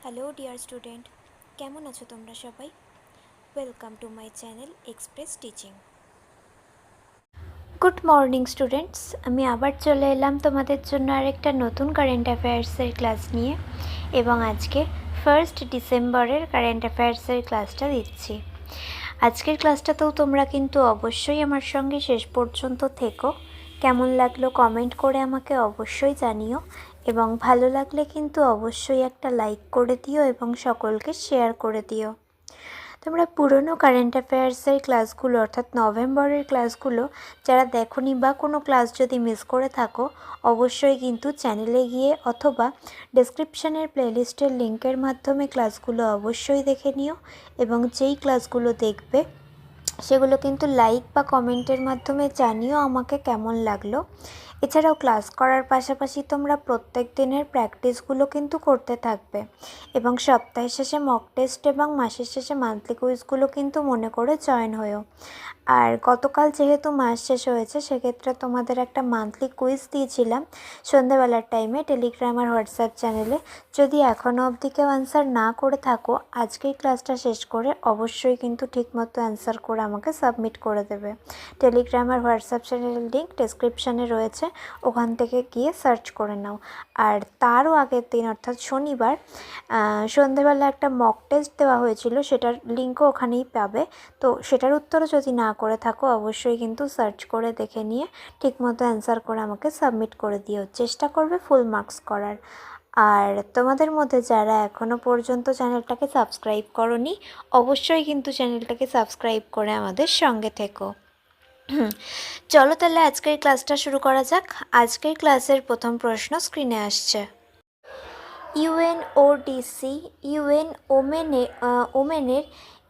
Hello dear student, কেমন আছো তোমরা সবাই? Welcome to my channel express teaching. Good morning students, আমি আবার চলে এলাম তোমাদের জন্য আরেকটা নতুন কারেন্ট অ্যাফেয়ার্সের ক্লাস নিয়ে, এবং আজকে 1 ডিসেম্বরের কারেন্ট অ্যাফেয়ার্সের ক্লাসটা দিচ্ছি। আজকের ক্লাসটাতেও তোমরা কিন্তু অবশ্যই আমার সঙ্গে শেষ পর্যন্ত থেকো। কেমন লাগলো কমেন্ট করে আমাকে অবশ্যই জানিও, এবং ভালো লাগলে কিন্তু অবশ্যই একটা লাইক করে দিও এবং সকলকে শেয়ার করে দিও। তোমরা পুরনো কারেন্ট অ্যাফেয়ার্সের ক্লাসগুলো অর্থাৎ নভেম্বরের ক্লাসগুলো যারা দেখোনি বা কোনো ক্লাস যদি মিস করে থাকো, অবশ্যই কিন্তু চ্যানেলে গিয়ে অথবা ডেসক্রিপশানের প্লেলিস্টের লিঙ্কের মাধ্যমে ক্লাসগুলো অবশ্যই দেখে নিও, এবং যেই ক্লাসগুলো দেখবে সেগুলো কিন্তু লাইক বা কমেন্টের মাধ্যমে জানিও আমাকে কেমন লাগলো। এছাড়াও ক্লাস করার পাশাপাশি তোমরা প্রত্যেক দিনের প্র্যাকটিসগুলো কিন্তু করতে থাকবে, এবং সপ্তাহের শেষে মক টেস্ট এবং মাসের শেষে মান্থলি কুইজগুলো কিন্তু মনে করে জয়েন হয়েও। আর গতকাল যেহেতু মাস শেষ হয়েছে, সেক্ষেত্রে তোমাদের একটা মান্থলি কুইজ দিয়েছিলাম সন্ধ্যেবেলার টাইমে টেলিগ্রাম আর হোয়াটসঅ্যাপ চ্যানেলে। যদি এখনও অবধি কেউ অ্যান্সার না করে থাকো, আজকেই ক্লাসটা শেষ করে অবশ্যই কিন্তু ঠিকমতো অ্যান্সার করে আমাকে সাবমিট করে দেবে। টেলিগ্রাম আর হোয়াটসঅ্যাপ চ্যানেলের লিঙ্ক ডেসক্রিপশানে রয়েছে, ওখান থেকে গিয়ে সার্চ করে নাও। আর তারও আগের দিন অর্থাৎ শনিবার সন্ধ্যেবেলা একটা মক টেস্ট দেওয়া হয়েছিল, সেটার লিঙ্কও ওখানেই পাবে। তো সেটার উত্তরও যদি না করে থাকো, অবশ্যই কিন্তু সার্চ করে দেখে নিয়ে ঠিকমতো অ্যান্সার করে আমাকে সাবমিট করে দিও। চেষ্টা করবে ফুল মার্কস করার। আর তোমাদের মধ্যে যারা এখনও পর্যন্ত চ্যানেলটাকে সাবস্ক্রাইব করোনি, অবশ্যই কিন্তু চ্যানেলটাকে সাবস্ক্রাইব করে আমাদের সঙ্গে থেকো। চলো তাহলে আজকের ক্লাসটা শুরু করা যাক। আজকের ক্লাসের প্রথম প্রশ্ন স্ক্রিনে আসছে। ইউএনওডিসি ওমেনের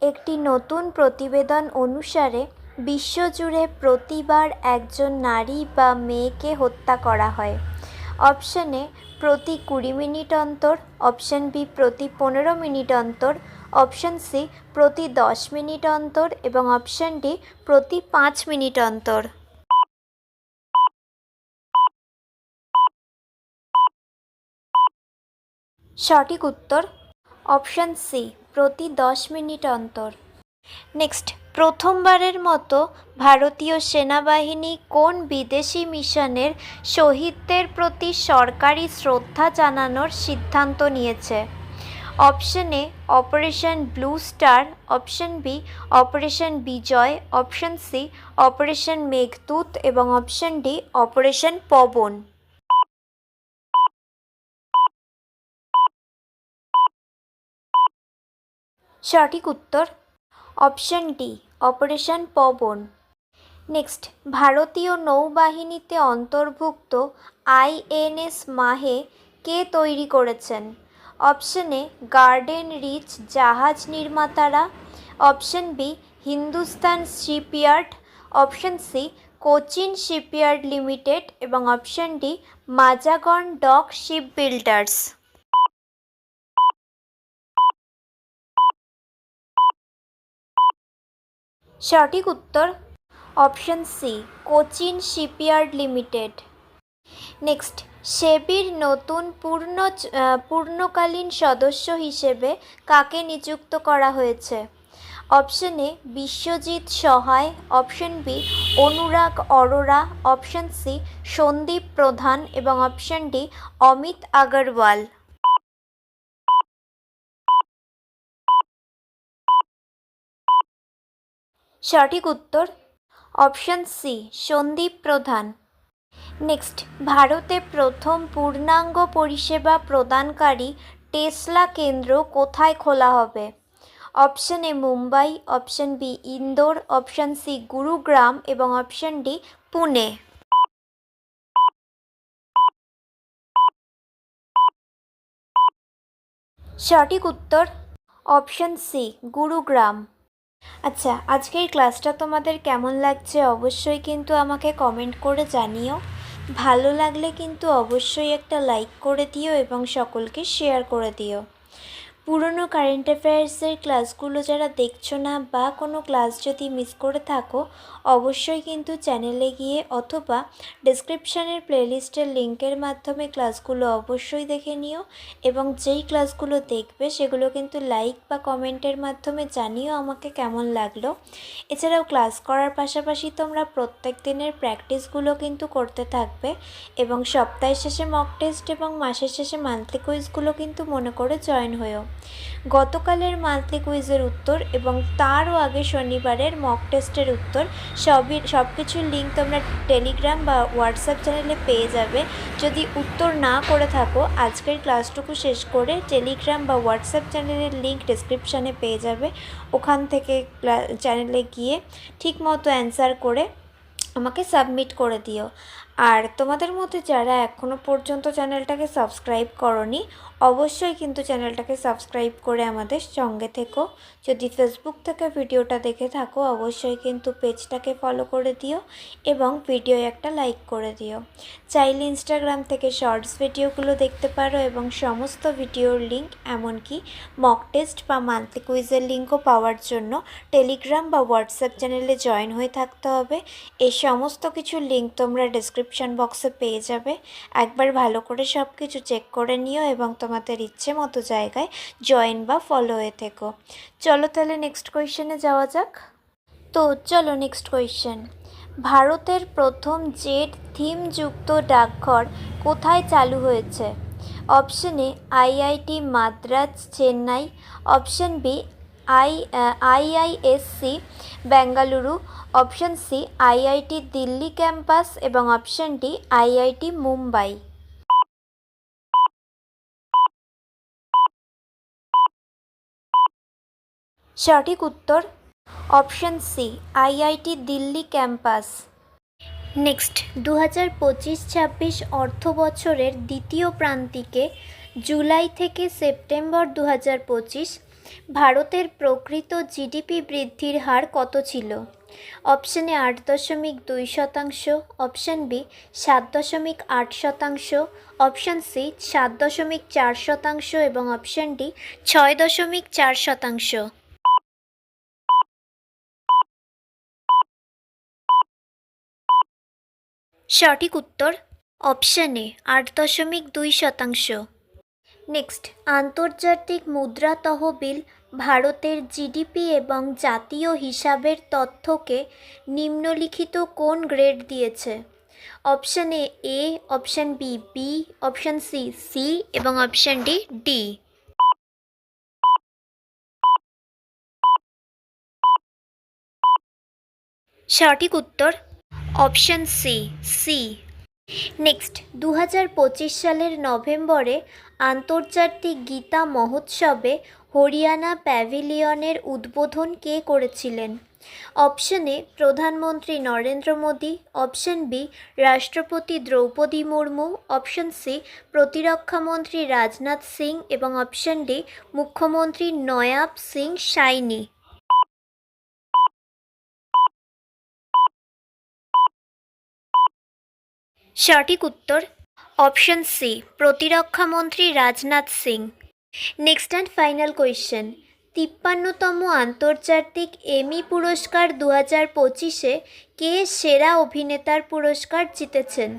একটি নতুন প্রতিবেদন অনুসারে বিশ্বজুড়ে প্রতিবার একজন নারী বা মেয়েকে হত্যা করা হয়। অপশন এ প্রতি 20 মিনিট অন্তর, অপশন বি প্রতি 15 মিনিট অন্তর, অপশন সি প্রতি 10 মিনিট অন্তর এবং অপশন ডি প্রতি 5 মিনিট অন্তর। সঠিক উত্তর অপশন সি প্রতি 10 মিনিট অন্তর। নেক্সট, প্রথমবারের মতো ভারতীয় সেনাবাহিনী কোন বিদেশি মিশনের শহীদদের প্রতি সরকারি শ্রদ্ধা জানানোর সিদ্ধান্ত নিয়েছে? Option A operation blue star, option B operation Vijay, option C operation Meghdoot এবং অপশন ডি অপারেশন পবন। সঠিক উত্তর option D operation Pawan. Next, ভারতীয় নৌবাহিনীতে অন্তর্ভুক্ত আইএনএস মাহে কে তৈরি করেছেন? অপশন এ গার্ডেন রিচ জাহাজ নির্মাতারা, option B Hindustan shipyard, option C Cochin shipyard limited এবং option D Mazagon dock ship builders. সঠিক উত্তর option C Cochin shipyard limited. Next, সেবির নতুন পূর্ণকালীন সদস্য হিসেবে কাকে নিযুক্ত করা হয়েছে? অপশন এ বিশ্বজিৎ সহায়, অপশন বি অনুরাগ অরোরা, অপশন সি সন্দীপ প্রধান এবং অপশন ডি অমিত আগরওয়াল। সঠিক উত্তর অপশন সি সন্দীপ প্রধান। নেক্সট, ভারতে প্রথম পূর্ণাঙ্গ পরিষেবা প্রদানকারী টেসলা কেন্দ্র কোথায় খোলা হবে? Option A Mumbai, option B Indore, option C Gurugram এবং অপশন ডি পুনে। সঠিক উত্তর অপশন সি গুরুগ্রাম। আচ্ছা, আজকের ক্লাসটা তোমাদের কেমন লাগছে অবশ্যই কিন্তু আমাকে কমেন্ট করে জানিও। ভালো লাগলে কিন্তু অবশ্যই একটা লাইক করে দিও এবং সকলকে শেয়ার করে দিও। পুরনো কারেন্ট অ্যাফেয়ার্সের ক্লাসগুলো যারা দেখছো না বা কোনো ক্লাস যদি মিস করে থাকো, অবশ্যই কিন্তু চ্যানেলে গিয়ে অথবা ডেসক্রিপশানের প্লেলিস্টের লিঙ্কের মাধ্যমে ক্লাসগুলো অবশ্যই দেখে নিও এবং যেই ক্লাসগুলো দেখবে সেগুলো কিন্তু লাইক বা কমেন্টের মাধ্যমে জানিও আমাকে কেমন লাগলো। এছাড়াও ক্লাস করার পাশাপাশি তোমরা প্রত্যেক দিনের প্র্যাকটিসগুলো কিন্তু করতে থাকবে এবং সপ্তাহের শেষে মক টেস্ট এবং মাসের শেষে মান্থলি কুইজগুলো কিন্তু মনে করে জয়েন হয়েও। গতকালের মান্থলি কুইজের উত্তর এবং তারও আগে শনিবারের মক টেস্টের উত্তর সব কিছুর লিঙ্ক তোমরা টেলিগ্রাম বা হোয়াটসঅ্যাপ চ্যানেলে পেয়ে যাবে। যদি উত্তর না করে থাকো, আজকের ক্লাসটুকু শেষ করে টেলিগ্রাম বা হোয়াটসঅ্যাপ চ্যানেলের লিঙ্ক ডেসক্রিপশানে পেয়ে যাবে। ওখান থেকে চ্যানেলে গিয়ে ঠিকমতো অ্যান্সার করে আমাকে সাবমিট করে দিও। আর তোমাদের মধ্যে যারা এখনও পর্যন্ত চ্যানেলটাকে সাবস্ক্রাইব করোনি, অবশ্যই কিন্তু চ্যানেলটাকে সাবস্ক্রাইব করে আমাদের সঙ্গে থেকো। যদি ফেসবুক থেকে ভিডিওটা দেখে থাকো, অবশ্যই কিন্তু পেজটাকে ফলো করে দিও এবং ভিডিও একটা লাইক করে দিও। চাইলে ইনস্টাগ্রাম থেকে শর্টস ভিডিওগুলো দেখতে পারো এবং সমস্ত ভিডিওর লিঙ্ক, এমনকি মক টেস্ট বা মান্থলি কুইজের লিঙ্কও পাওয়ার জন্য টেলিগ্রাম বা হোয়াটসঅ্যাপ চ্যানেলে জয়েন হয়ে থাকতে হবে। এই সমস্ত কিছুর লিঙ্ক তোমরা ডেসক্রিপশন বক্সে পেয়ে যাবে। একবার ভালো করে সব কিছু চেক করে নিও এবং তোমাদের ইচ্ছে মতো জায়গায় জয়েন বা ফলো হয়ে থেকো। চলো তাহলে নেক্সট কোয়েশ্চেনে যাওয়া যাক। তো চলো নেক্সট কোয়েশ্চেন। ভারতের প্রথম জেট থিমযুক্ত ডাকঘর কোথায় চালু হয়েছে? Option A IIT Madras Chennai, option B IISc Bengaluru, option C IIT Delhi campus এবং অপশন ডি আইআইটি মুম্বাই। সঠিক উত্তর option C IIT Delhi campus. Next 2025-26 অর্থ বছরের দ্বিতীয় প্রান্তিকে জুলাই থেকে সেপ্টেম্বর 2025 ভারতের প্রকৃত জিডিপি বৃদ্ধির হার কত ছিল? Option A 8.2%, option B 7.8%, option C 7.4% এবং অপশন ডি 6.4%। সঠিক উত্তর অপশন এ 8.2%। নেক্সট, আন্তর্জাতিক মুদ্রা তহবিল ভারতের জিডিপি এবং জাতীয় হিসাবের তথ্যকে নিম্নলিখিত কোন গ্রেড দিয়েছে? Option A, option B B, option C C এবং অপশন ডি ডি। সঠিক উত্তর অপশন সি সি। নেক্সট, 2025 সালের নভেম্বরে আন্তর্জাতিক গীতা মহোৎসবে হরিয়ানা প্যাভিলিয়নের উদ্বোধন কে করেছিলেন? অপশন এ প্রধানমন্ত্রী নরেন্দ্র মোদী, অপশন বি রাষ্ট্রপতি দ্রৌপদী মুর্মু, অপশন সি প্রতিরক্ষামন্ত্রী রাজনাথ সিং এবং অপশন ডি মুখ্যমন্ত্রী নয়াব সিং সাইনি। সঠিক উত্তর অপশন সি প্রতিরক্ষামন্ত্রী Rajnath Singh. Next and final question. 53তম আন্তর্জাতিক এমি পুরস্কার 2025-এ কে সেরা অভিনেতার পুরস্কার জিতেছেন?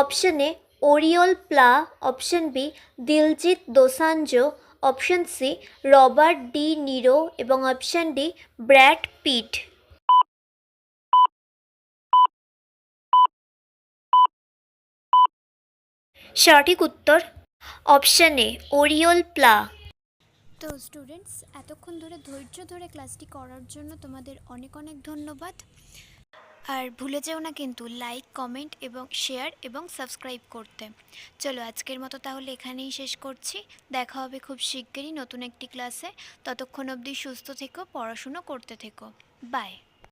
Option A Oriol Pla, option B Diljit Dosanjh, option C Robert De Niro এবং অপশন ডি ব্র্যাড পিট। সঠিক উত্তর অপশন এ ওরিয়ল প্লা। তো স্টুডেন্টস, এতক্ষণ ধরে ধৈর্য ধরে ক্লাসটি করার জন্য তোমাদের অনেক অনেক ধন্যবাদ। আর ভুলে যেও না কিন্তু লাইক, কমেন্ট এবং শেয়ার এবং সাবস্ক্রাইব করতে। চলো আজকের মতো তাহলে এখানেই শেষ করছি। দেখা হবে খুব শিগগিরই নতুন একটি ক্লাসে। ততক্ষণ অবধি সুস্থ থেকো, পড়াশুনো করতে থেকো। বাই।